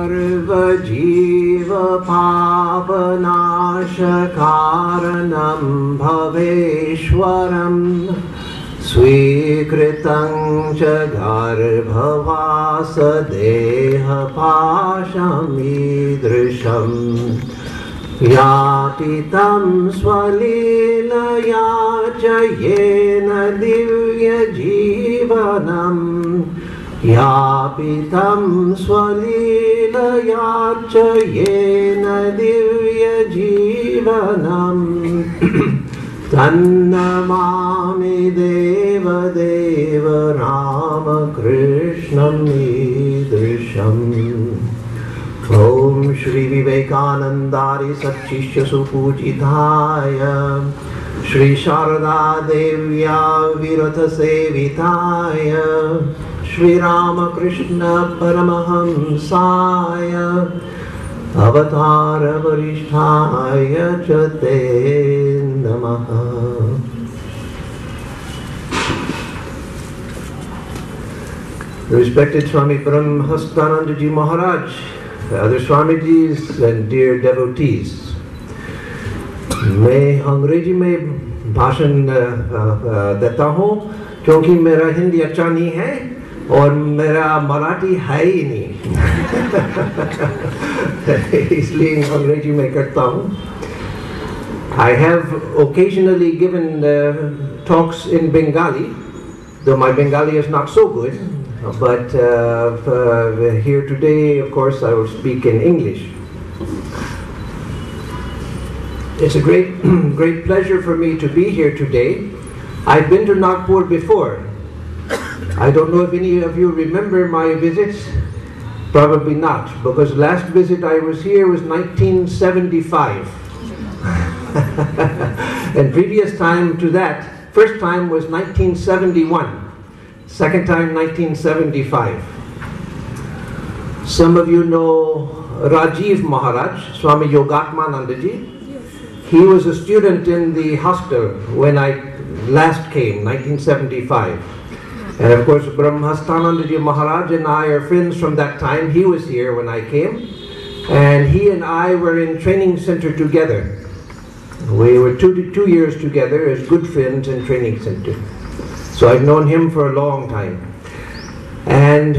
सर्वजीव पापनाशकारणं भवेश्वरं स्वीकृतं च गर्भवासदेहपाशमीदृशं यापितं स्वलीलया च येन दिव्यजीवनम् यापितं स्वलीलया च येन दिव्यजीवनम् तन्नमामि देवदेव रामकृष्णम् ईदृशम्। ॐ श्री विवेकानन्दारि सच्शिष्य सुपूजिताय श्री शारदा देव्या विरत सेविताय श्री रामकृष्ण परमहंसाय अवतार वरिष्ठाय च ते नमः। Respected Swami Atmarupananda Ji Maharaj, other Swamijis and dear devotees, मैं अंग्रेजी में भाषण देता हूँ क्योंकि मेरा हिंदी अच्छा नहीं है और मेरा मराठी है ही नहीं इसलिए अंग्रेजी में करता हूँ। I have occasionally given talks in Bengali, though my Bengali is not so good, but here today, of course, I will speak in English. It's a great pleasure for me to be here today. I've been to Nagpur before. I don't know if any of you remember my visits. Probably not, because last visit I was here was 1975. And previous time to that, first time was 1971. Second time 1975. Some of you know Rajiv Maharaj, Swami Atmarupananda Ji. He was a student in the hostel when I last came, 1975. And of course, Brahmastananda Ji Maharaj and I are friends from that time. He was here when I came. And he and I were in training center together. We were two years together as good friends in training center. So I've known him for a long time. And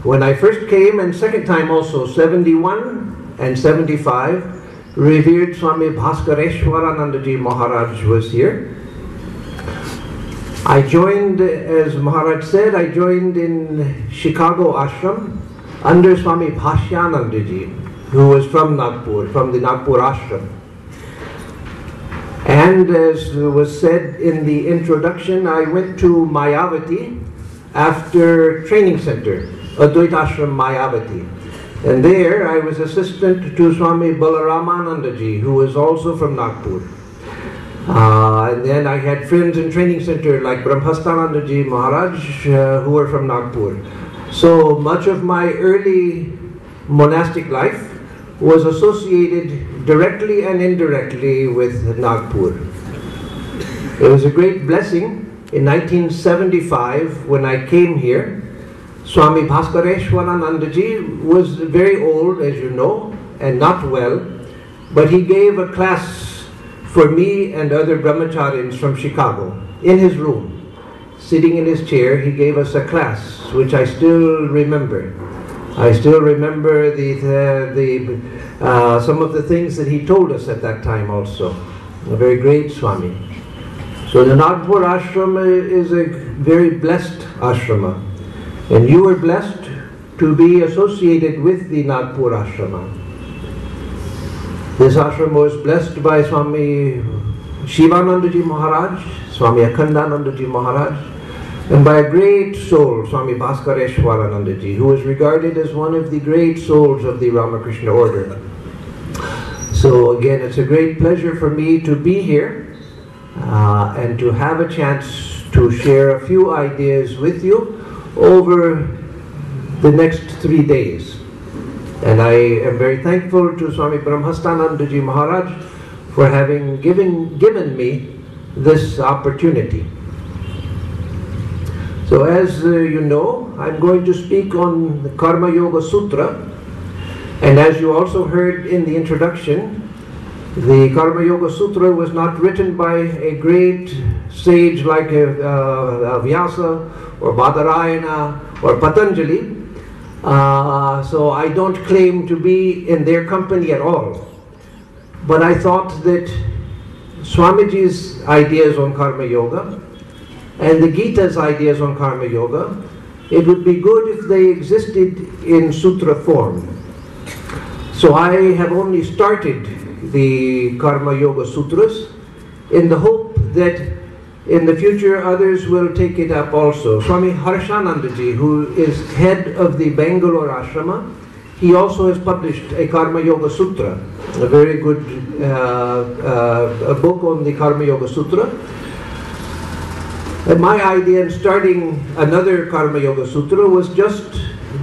when I first came, and second time also, 71 and 75, revered Swami Bhaskareshwarananda Ji Maharaj was here. I joined, as Maharaj said, I joined in Chicago ashram under Swami Bhashyananda Ji, who was from Nagpur, from the Nagpur ashram. And as was said in the introduction, I went to Mayavati after training center, Advaita Ashram Mayavati. And there I was assistant to Swami Balaramananda Ji, who was also from Nagpur. And then I had friends in training center like Brahmastananda Ji Maharaj, who were from Nagpur. So much of my early monastic life was associated directly and indirectly with Nagpur. It was a great blessing in 1975 when I came here. Swami Bhaskareshwarananda Ji was very old, as you know, and not well, but he gave a class for me and other brahmacharis from Chicago in his room. Sitting in his chair, he gave us a class, which I still remember. I still remember some of the things that he told us at that time also. A very great Swami. So the Nagpur ashram is a very blessed ashrama. And you were blessed to be associated with the Nagpur ashrama. This ashram was blessed by Swami Shivananda Ji Maharaj, Swami Akhandananda Ji Maharaj, and by a great soul, Swami Bhaskareshwarananda Ji, who is regarded as one of the great souls of the Ramakrishna order. So again, it's a great pleasure for me to be here and to have a chance to share a few ideas with you over the next 3 days. And I am very thankful to Swami Brahmastananda Ji Maharaj for having given me this opportunity. So as you know, I'm going to speak on the Karma Yoga Sutra, And as you also heard in the introduction, the Karma Yoga Sutra was not written by a great sage like Vyasa or Badarayana or Patanjali. So I don't claim to be in their company at all. But I thought that Swamiji's ideas on Karma Yoga and the Gita's ideas on Karma Yoga, it would be good if they existed in sutra form. So I have only started the Karma Yoga Sutras in the hope that in the future others will take it up also. Swami Harshanandaji, who is head of the Bangalore Ashrama, he also has published a Karma Yoga Sutra, a very good a book on the Karma Yoga Sutra. And my idea in starting another Karma Yoga Sutra was just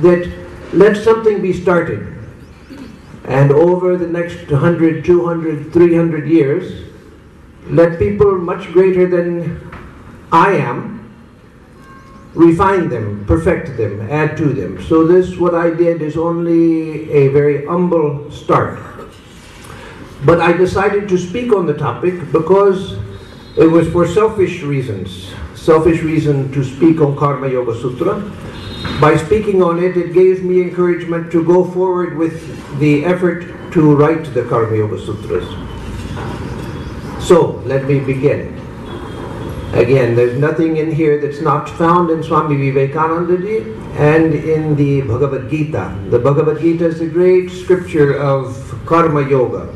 that let something be started. And over the next 100, 200, 300 years, let people much greater than I am refine them, perfect them, add to them. So this, what I did, is only a very humble start. But I decided to speak on the topic because it was for selfish reasons. Selfish reason to speak on Karma Yoga Sutra. By speaking on it, it gave me encouragement to go forward with the effort to write the Karma Yoga Sutras. So, let me begin. Again, there's nothing in here that's not found in Swami Vivekananda ji and in the Bhagavad Gita. The Bhagavad Gita is the great scripture of Karma Yoga.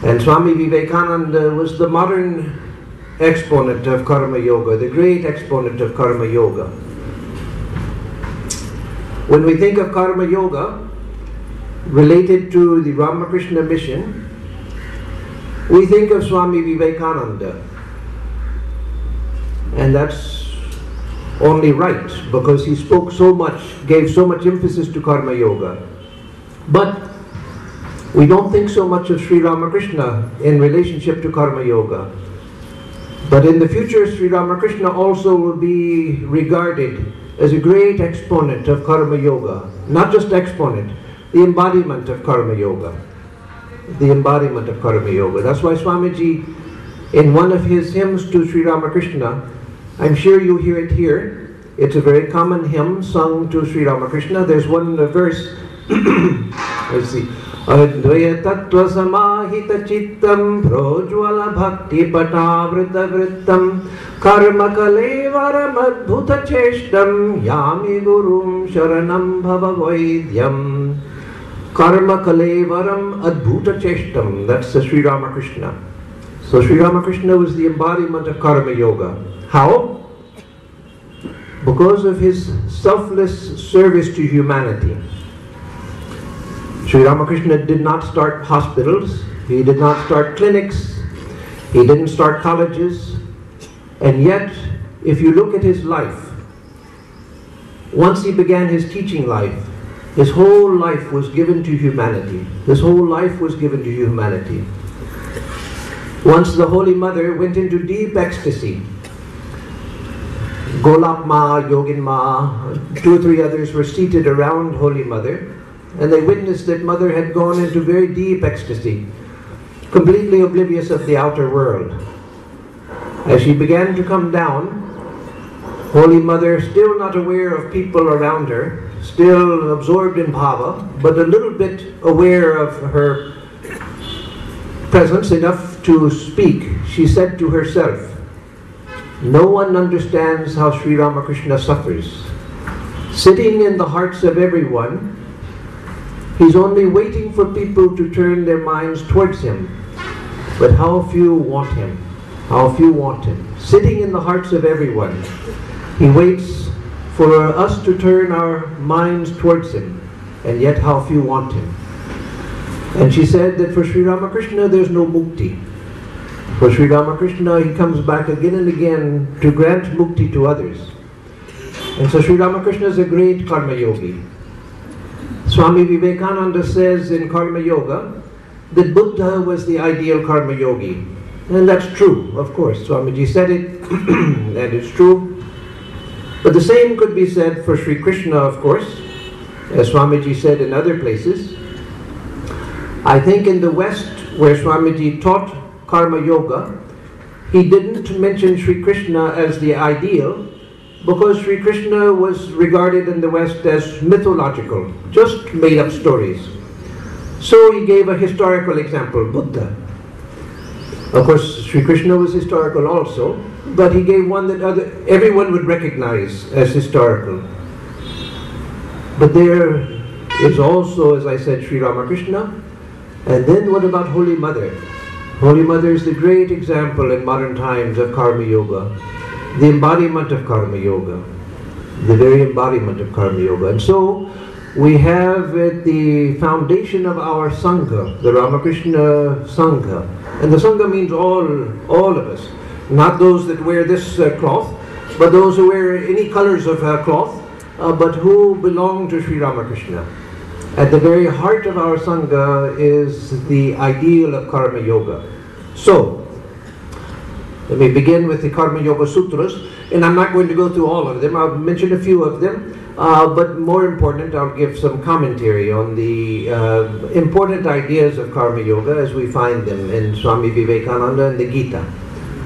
And Swami Vivekananda was the modern exponent of Karma Yoga, the great exponent of Karma Yoga. When we think of Karma Yoga related to the Ramakrishna mission, we think of Swami Vivekananda. And that's only right, because he spoke so much, gave so much emphasis to Karma Yoga. But we don't think so much of Sri Ramakrishna in relationship to Karma Yoga. But in the future, Sri Ramakrishna also will be regarded as a great exponent of Karma Yoga. Not just exponent, the embodiment of Karma Yoga. The embodiment of Karma Yoga. That's why Swamiji, in one of his hymns to Sri Ramakrishna, I'm sure you hear it here. It's a very common hymn sung to Sri Ramakrishna. There's one verse, let's see. Advaya tattva samahita chittam projwala bhakti patavrita vrittam karma kalevaram adbhuta cheshtam yami gurum sharanam bhava vaidyam. Karma kalevaram adbhuta cheshtam. That's the Sri Ramakrishna. So Sri Ramakrishna was the embodiment of Karma Yoga. How? Because of his selfless service to humanity. Sri Ramakrishna did not start hospitals, he did not start clinics, he didn't start colleges, and yet, if you look at his life, once he began his teaching life, his whole life was given to humanity. His whole life was given to humanity. Once the Holy Mother went into deep ecstasy. Golap Ma, Yogin Ma, 2 or 3 others were seated around Holy Mother, and they witnessed that Mother had gone into very deep ecstasy, completely oblivious of the outer world. As she began to come down, Holy Mother, still not aware of people around her, still absorbed in bhava, but a little bit aware of her presence, enough to speak, she said to herself, "No one understands how Sri Ramakrishna suffers. Sitting in the hearts of everyone, he's only waiting for people to turn their minds towards him. But how few want him? How few want him? Sitting in the hearts of everyone, he waits for us to turn our minds towards him, and yet how few want him." And she said that for Sri Ramakrishna there's no mukti. For Sri Ramakrishna, he comes back again and again to grant mukti to others. And so Sri Ramakrishna is a great karma yogi. Swami Vivekananda says in Karma Yoga that Buddha was the ideal karma yogi. And that's true, of course. Swamiji said it, and it's true. But the same could be said for Sri Krishna, of course, as Swamiji said in other places. I think in the West, where Swamiji taught Karma Yoga, he didn't mention Sri Krishna as the ideal, because Sri Krishna was regarded in the West as mythological, just made up stories. So he gave a historical example, Buddha. Of course, Sri Krishna was historical also, but he gave one that everyone would recognize as historical. But there is also, as I said, Sri Ramakrishna. And then what about Holy Mother? Holy Mother is the great example in modern times of Karma Yoga, the embodiment of Karma Yoga, the very embodiment of Karma Yoga. And so we have at the foundation of our Sangha, the Ramakrishna Sangha. And the Sangha means all of us, not those that wear this cloth, but those who wear any colors of cloth, but who belong to Sri Ramakrishna. At the very heart of our Sangha is the ideal of Karma Yoga. So, let me begin with the Karma Yoga Sutras, and I'm not going to go through all of them. I'll mention a few of them, but more important, I'll give some commentary on the important ideas of Karma Yoga as we find them in Swami Vivekananda and the Gita.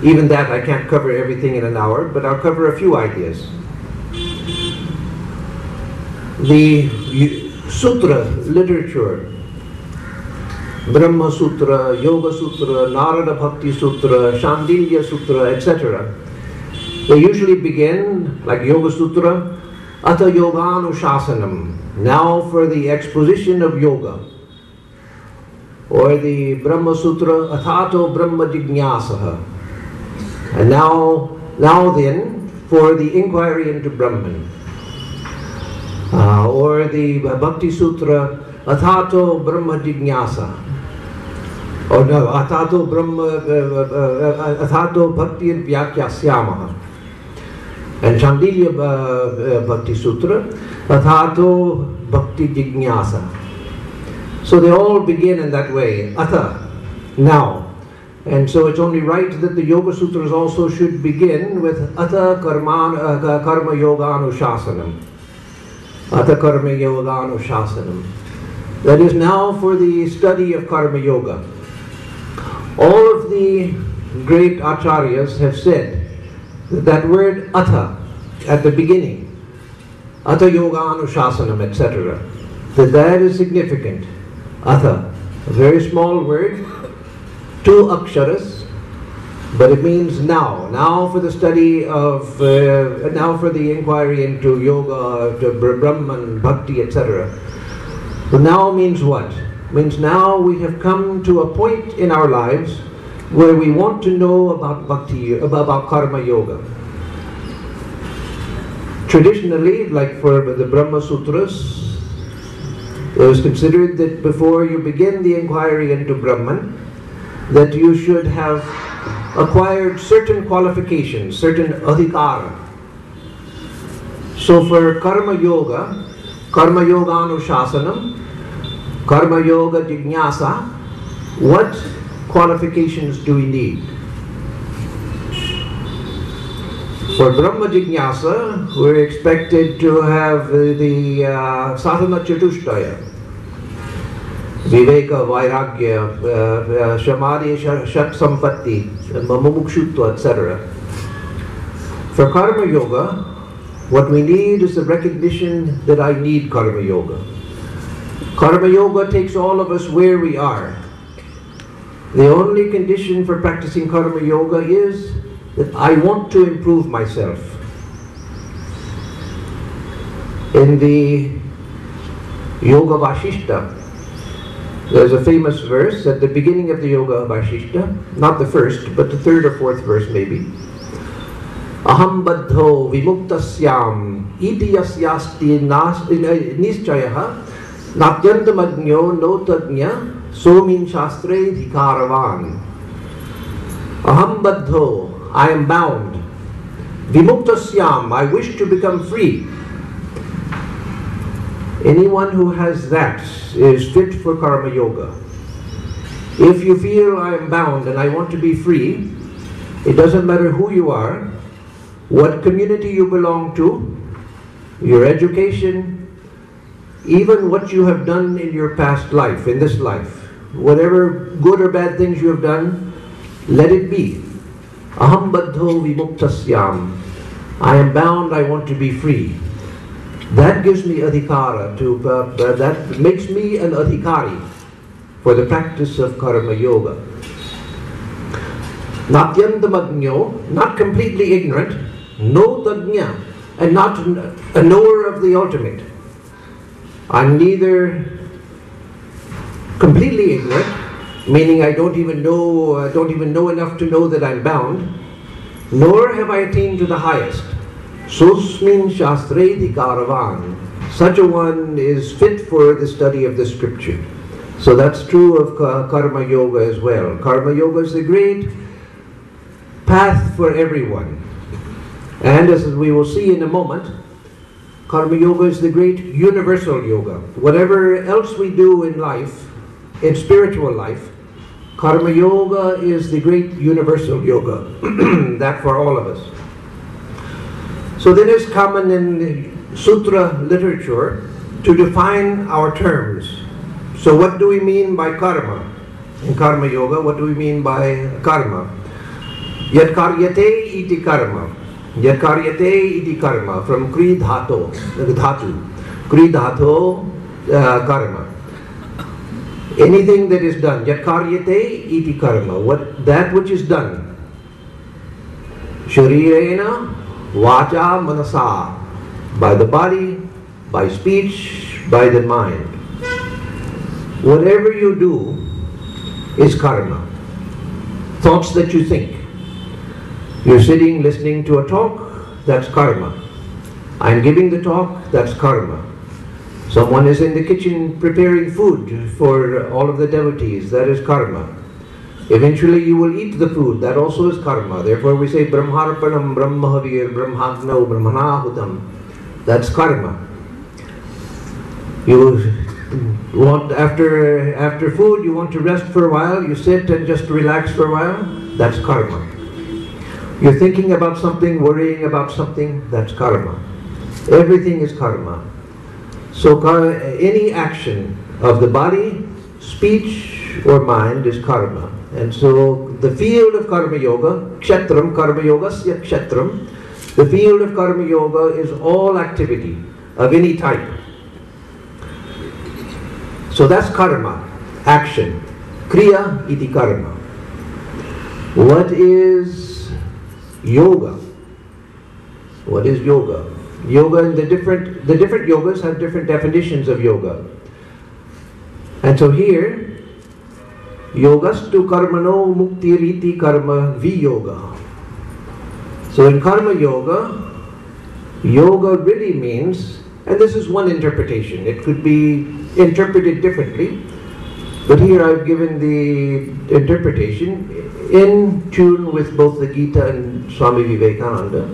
Even that, I can't cover everything in an hour, but I'll cover a few ideas. The Sutra literature, Brahma Sutra, Yoga Sutra, Narada Bhakti Sutra, Shandilya Sutra, etc. They usually begin, like Yoga Sutra, Atha Yoganushāsanam, now for the exposition of yoga. Or the Brahma Sutra, Athato Brahma Jignasaha. And now then, for the inquiry into Brahman. Or the Bhakti Sutra, Athato Brahma Jignasa. Or no, Athato Bhakti Vyakyasyamaha. And Shandilya Bhakti Sutra, Athato Bhakti Jignasa. So they all begin in that way, Atha, now. And so it's only right that the Yoga Sutras also should begin with Atha Karma Yoganushāsanam. Atha Karma Yoganushāsanam. That is now for the study of Karma Yoga. All of the great acharyas have said that word Atha at the beginning, Atha Yoganushāsanam, etc., that is significant. Atha, a very small word, 2 aksharas, but it means now for the study of, now for the inquiry into yoga, to Brahman, Bhakti, etc. But now means what? Means now we have come to a point in our lives where we want to know about Bhakti, about Karma Yoga. Traditionally, like for the Brahma Sutras, it was considered that before you begin the inquiry into Brahman, that you should have acquired certain qualifications, certain adhikara. So for Karma Yoga, Karma Yoganushāsanam, Karma Yoga Jignasa, what qualifications do we need? For Brahma Jignasa, we're expected to have the Sadhana Chatushtaya, Viveka, Vairagya, Samadhi, Shat Sampatti, Mumukshutva, etc. For Karma Yoga, what we need is the recognition that I need Karma Yoga. Karma Yoga takes all of us where we are. The only condition for practicing Karma Yoga is that I want to improve myself. In the Yoga Vashishta, there's a famous verse at the beginning of the Yoga Vashishta, not the first, but the 3rd or 4th verse maybe. Aham baddho vimuktasyam iti yasyasti nischayaha natyantamagno notagnya somin shastre dhikaravan. Aham baddho, I am bound. Vimuktasyam, I wish to become free. Anyone who has that is fit for Karma Yoga. If you feel I am bound and I want to be free, it doesn't matter who you are, what community you belong to, your education, even what you have done in your past life, in this life. whatever good or bad things you have done, let it be. Aham baddho vimuktasyam. I am bound, I want to be free. That gives me adhikara, that makes me an adhikari for the practice of karma yoga. Natyantamagno, not completely ignorant, no tagnya, and not a knower of the ultimate. I'm neither completely ignorant, meaning I don't even know enough to know that I'm bound, nor have I attained to the highest. Susmin shastredi karavan. Such a one is fit for the study of the scripture. So that's true of karma yoga as well. Karma yoga is the great path for everyone. And as we will see in a moment, karma yoga is the great universal yoga. Whatever else we do in life, in spiritual life, karma yoga is the great universal yoga. That for all of us. So then it's common in the sutra literature to define our terms. So what do we mean by karma? In karma yoga, what do we mean by karma? Yat karyate iti karma. Yat karyate iti karma. From kri dhatu. Kri dhatu karma. Anything that is done. Yat karyate iti karma. That which is done. Sharirena vacha manasa. By the body, by speech, by the mind. Whatever you do is karma. Thoughts that you think. You're sitting listening to a talk, that's karma. I'm giving the talk, that's karma. Someone is in the kitchen preparing food for all of the devotees, that is karma. Eventually you will eat the food, that also is karma. Therefore we say brahmarpanam brahmahavir brahmagno brahmanahutam. That's karma. You want after food, you want to rest for a while, you sit and just relax for a while, that's karma. You're thinking about something, worrying about something, that's karma. Everything is karma. So any action of the body, speech or mind is karma. And so the field of karma yoga, kshetram, karma yogasya kshetram, the field of karma yoga is all activity of any type. So that's karma, action. Kriya iti karma. What is yoga? What is yoga? Yoga, and the different yogas have different definitions of yoga. And so here, yogastu karmano muktiriti karma viyoga. So in karma yoga, yoga really means, and this is one interpretation, it could be interpreted differently, but here I've given the interpretation in tune with both the Gita and Swami Vivekananda.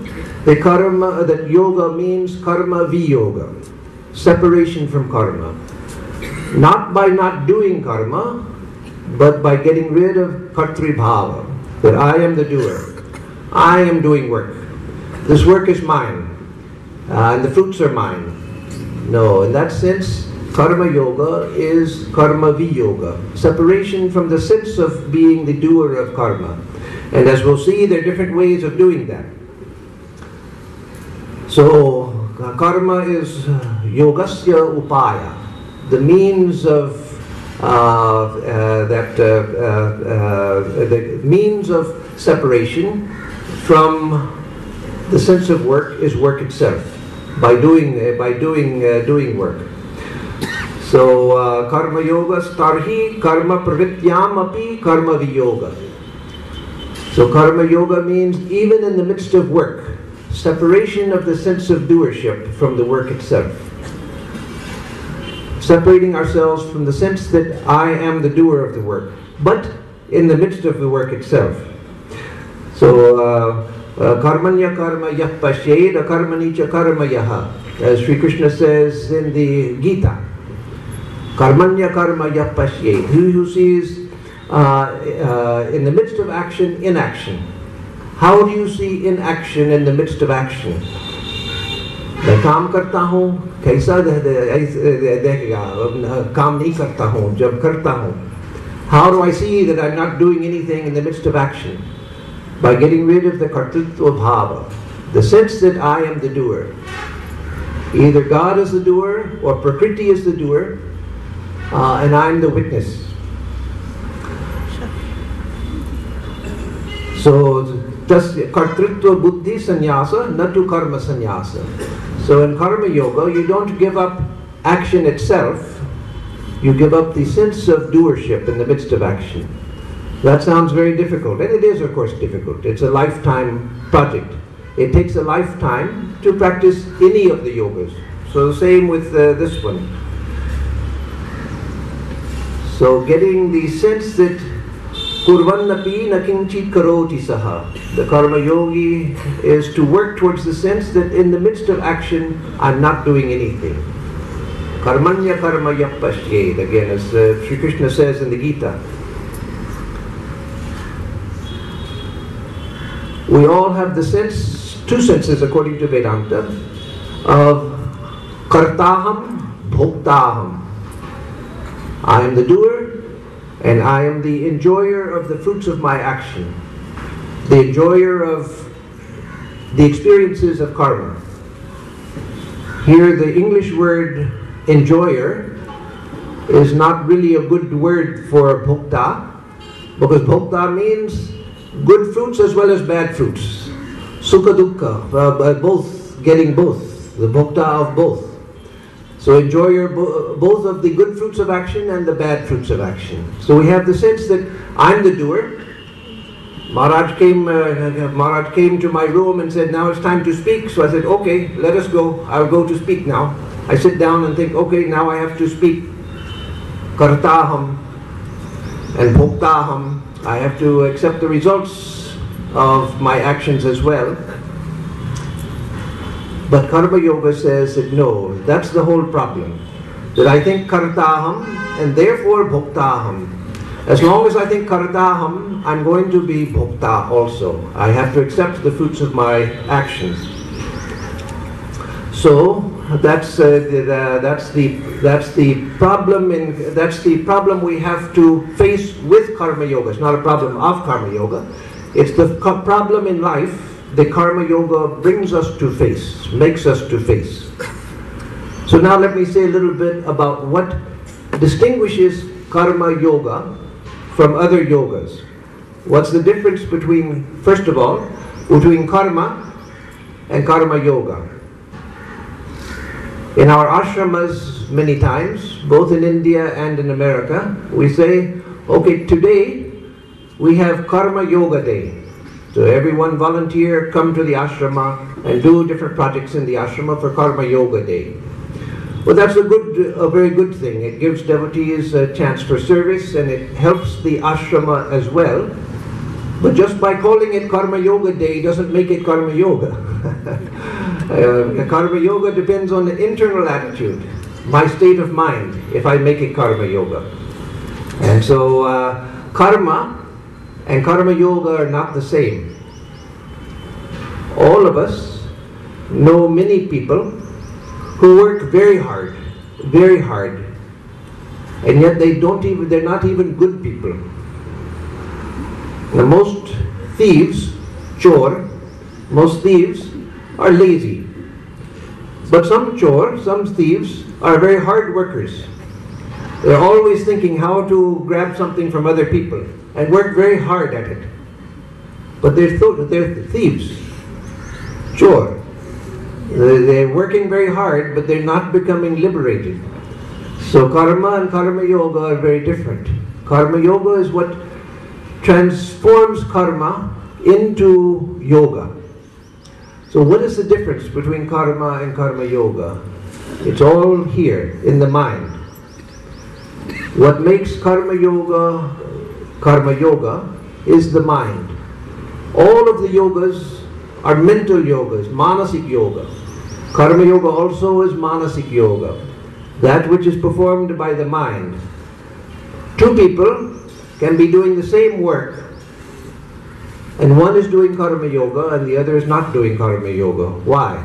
That yoga means karma viyoga, separation from karma. Not by not doing karma, but by getting rid of kartri bhava, that I am the doer. I am doing work. This work is mine, and the fruits are mine. No, in that sense, karma yoga is karma viyoga, separation from the sense of being the doer of karma. And as we'll see, there are different ways of doing that. So, karma is yogasya upaya, the means of the means of separation from the sense of work is work itself, by doing work. So karma yoga starhi karma pravityam api karma viyoga. So karma yoga means even in the midst of work, separation of the sense of doership from the work itself. Separating ourselves from the sense that I am the doer of the work, but in the midst of the work itself. So karmanya karma yah pashyed akarmani cha karma yaha, as Sri Krishna says in the Gita. Karmanya karma yah pashyed, he who sees in the midst of action, inaction. How do you see inaction in the midst of action? मैं काम करता हूँ, कैसा देखेगा, काम नहीं करता हूँ, जब करता हूँ. How do I see that I'm not doing anything in the midst of action? By getting rid of the kartrutva bhava, the sense that I am the doer. Either God is the doer or Prakriti is the doer, and I'm the witness. So, kartrutva buddhi sannyasa, natu karma sannyasa. So in karma yoga, you don't give up action itself, you give up the sense of doership in the midst of action. That sounds very difficult, and it is of course difficult. It's a lifetime project. It takes a lifetime to practice any of the yogas. So the same with this one. So getting the sense that kurvannapi na kinchit karoti saha. The karma yogi is to work towards the sense that in the midst of action, I'm not doing anything. Karmanya karma yapashyed, again, as Sri Krishna says in the Gita. We all have the sense, two senses according to Vedanta, of kartaham, bhoktaham. I am the doer, and I am the enjoyer of the fruits of my action, the enjoyer of the experiences of karma. Here the English word enjoyer is not really a good word for bhokta, because bhokta means good fruits as well as bad fruits. Sukha dukkha, both, getting both, the bhokta of both. So enjoyer both of the good fruits of action and the bad fruits of action. So we have the sense that I'm the doer. Maharaj came to my room and said, now it's time to speak. So I said, okay, let us go. I'll go to speak now. I sit down and think, okay, now I have to speak kartaham and bhoktaham. I have to accept the results of my actions as well. But Karma Yoga says that no, that's the whole problem. That I think kartaham and therefore bhoktaham. As long as I think kartaham, I'm going to be bhokta also. I have to accept the fruits of my actions. So that's the problem we have to face with Karma Yoga. It's not a problem of Karma Yoga. It's the problem in life that Karma Yoga brings us to face, makes us to face. So now let me say a little bit about what distinguishes Karma Yoga from other yogas. What's the difference between, first of all, between karma and Karma Yoga? In our ashramas many times, both in India and in America, we say, okay, today we have Karma Yoga Day. So everyone volunteer, come to the ashrama and do different projects in the ashrama for Karma Yoga Day. Well, that's a very good thing. It gives devotees a chance for service and it helps the ashrama as well. But just by calling it Karma Yoga Day doesn't make it Karma Yoga. Karma Yoga depends on the internal attitude, my state of mind, if I make it Karma Yoga. And so karma and Karma Yoga are not the same. All of us know many people who work very hard, and yet they're not even good people. Now most thieves, most thieves are lazy. But some thieves are very hard workers. They're always thinking how to grab something from other people and work very hard at it. But they're thieves, chor. They're working very hard, but they're not becoming liberated. So karma and Karma Yoga are very different. Karma Yoga is what transforms karma into yoga. So what is the difference between karma and Karma Yoga? It's all here in the mind. What makes Karma Yoga is the mind. All of the yogas are mental yogas, manasik yoga. Karma Yoga also is manasik yoga, that which is performed by the mind. Two people can be doing the same work, and one is doing Karma Yoga and the other is not doing Karma Yoga. Why?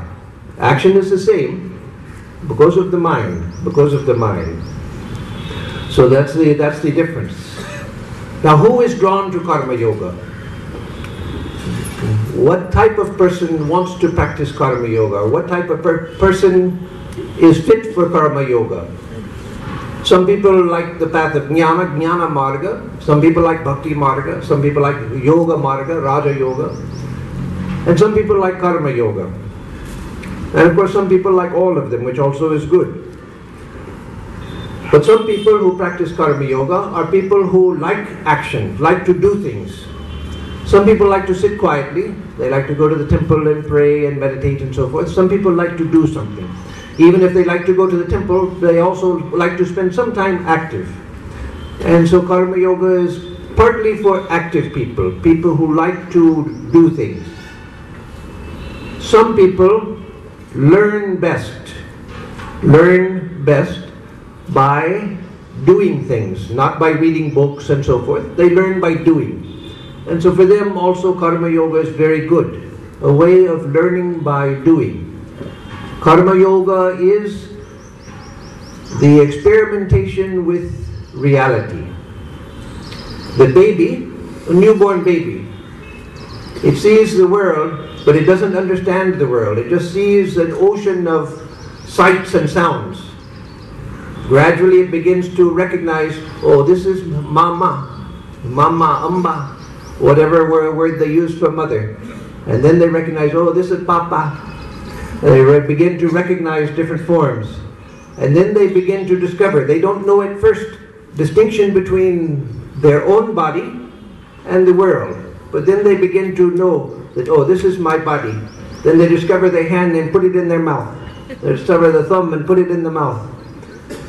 Action is the same because of the mind, So that's the difference. Now, who is drawn to karma yoga? What type of person wants to practice karma yoga? What type of person is fit for karma yoga? Some people like the path of jnana, jnana marga. Some people like bhakti marga. Some people like yoga marga, raja yoga. And some people like karma yoga. And of course some people like all of them, which also is good. But some people who practice karma yoga are people who like action, like to do things. Some people like to sit quietly. They like to go to the temple and pray and meditate and so forth. Some people like to do something. Even if they like to go to the temple, they also like to spend some time active. And so karma yoga is partly for active people, people who like to do things. Some people learn best by doing things, not by reading books and so forth. They learn by doing. And so for them also karma yoga is very good, a way of learning by doing. Karma yoga is the experimentation with reality. The baby, a newborn baby, it sees the world, but it doesn't understand the world. It just sees an ocean of sights and sounds. Gradually it begins to recognize, oh, this is mama, amba, whatever word they use for mother. And then they recognize, oh, this is papa. And they begin to recognize different forms. And then they begin to discover, they don't know at first distinction between their own body and the world. But then they begin to know that, oh, this is my body. Then they discover their hand and put it in their mouth. They discover the thumb and put it in the mouth.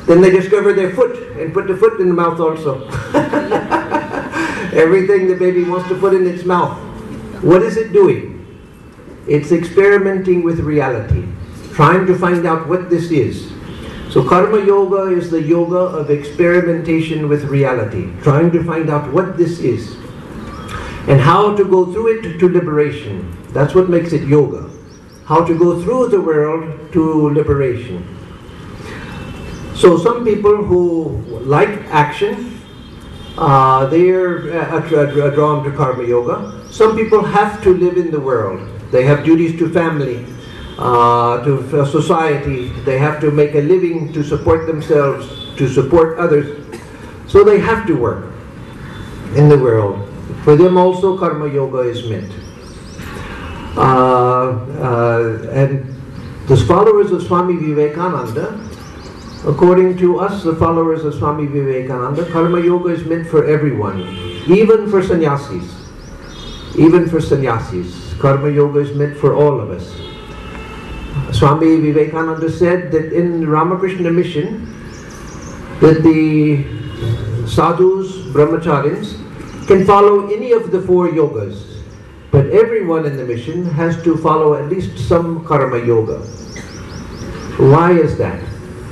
Then they discover their foot and put the foot in the mouth also. Everything the baby wants to put in its mouth. What is it doing? It's experimenting with reality, trying to find out what this is. So karma yoga is the yoga of experimentation with reality, trying to find out what this is and how to go through it to liberation. That's what makes it yoga. How to go through the world to liberation. So some people who like action, they are drawn to karma yoga. Some people have to live in the world. They have duties to family, to society. They have to make a living to support themselves, to support others. So they have to work in the world. For them also karma yoga is meant. And the followers of Swami Vivekananda, according to us, the followers of Swami Vivekananda, karma yoga is meant for everyone, even for sannyasis. Even for sannyasis. Karma yoga is meant for all of us. Swami Vivekananda said that in Ramakrishna mission, that the sadhus, brahmacharis, can follow any of the 4 yogas, but everyone in the mission has to follow at least some karma yoga. Why is that?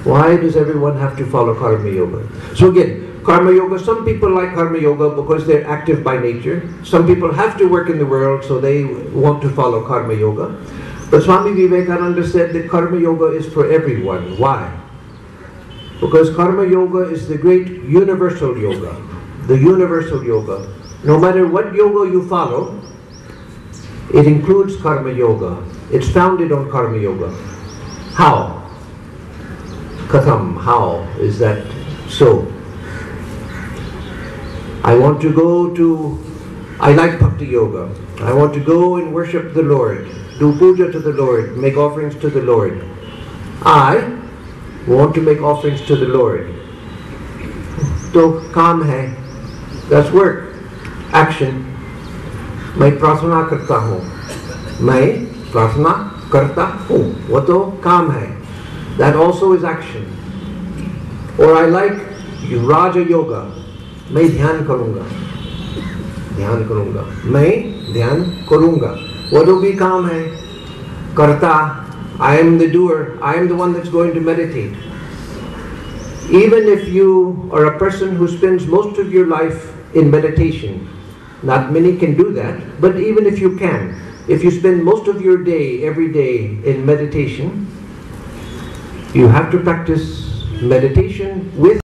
Why does everyone have to follow karma yoga? So again, karma yoga, some people like karma yoga because they're active by nature. Some people have to work in the world, so they want to follow karma yoga. But Swami Vivekananda said that karma yoga is for everyone. Why? Because karma yoga is the great universal yoga. The universal yoga. No matter what yoga you follow, it includes karma yoga. It's founded on karma yoga. How? Katham, how is that so? I want to go to, I like bhakti yoga. I want to go and worship the Lord, do puja to the Lord, make offerings to the Lord. I want to make offerings to the Lord. So kaam hai, that's work, action. मैं प्रार्थना करता हूँ, मैं प्रार्थना करता हूँ, वो तो काम है. That also is action. Or I like Raja Yoga. मैं ध्यान करूँगा, मैं ध्यान करूँगा. वो तो भी काम है. Karta, I am the doer. I am the one that's going to meditate. Even if you are a person who spends most of your life in meditation, not many can do that, but even if you can, if you spend most of your day, every day in meditation, you have to practice meditation with